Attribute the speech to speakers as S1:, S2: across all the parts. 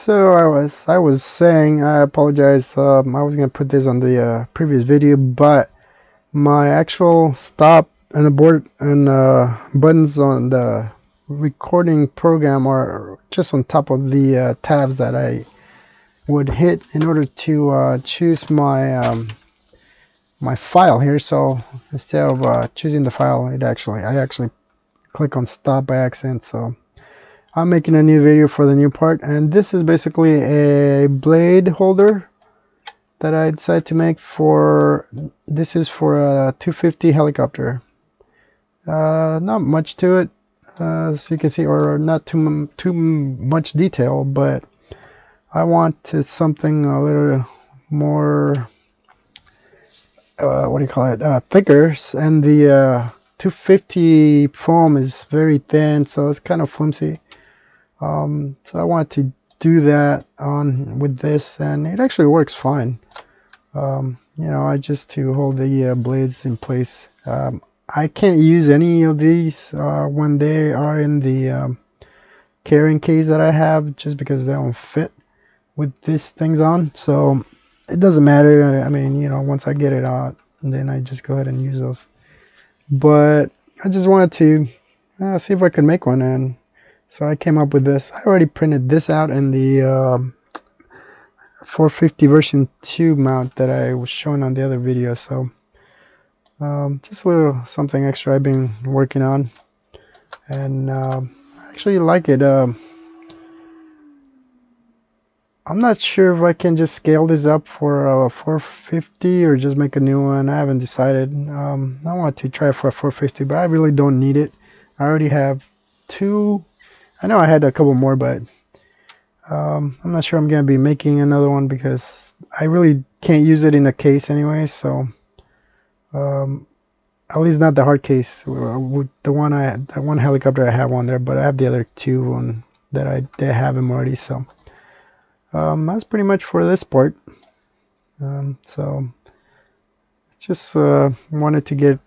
S1: So I was saying, I apologize. I was gonna put this on the previous video, but my actual stop and abort and buttons on the recording program are just on top of the tabs that I would hit in order to choose my file here. So instead of choosing the file, I actually click on stop by accident. So I'm making a new video for the new part, and this is basically a blade holder that I decided to make for, this is for a 250 helicopter. Not much to it, as you can see, or not too much detail, but I wanted something a little more, what do you call it, thicker, and the 250 foam is very thin, so it's kind of flimsy. So I wanted to do that on with this, and it actually works fine. You know, I just to hold the blades in place. I can't use any of these when they are in the carrying case that I have, just because they don't fit with these things on. So it doesn't matter. I mean, you know, once I get it out, then I just go ahead and use those. But I just wanted to see if I could make one, and so I came up with this. I already printed this out in the 450 version 2 mount that I was showing on the other video. So just a little something extra I've been working on, and I actually like it. I'm not sure if I can just scale this up for 450 or just make a new one. I haven't decided. I want to try for a 450, but I really don't need it. I already have two. I know I had a couple more, but I'm not sure I'm going to be making another one because I really can't use it in a case anyway. So at least not the hard case. With the one helicopter I have on there, but I have the other two on that they have them already. So that's pretty much for this part. So just wanted to get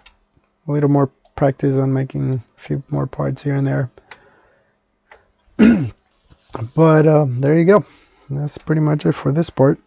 S1: a little more practice on making a few more parts here and there. But there you go. That's pretty much it for this part.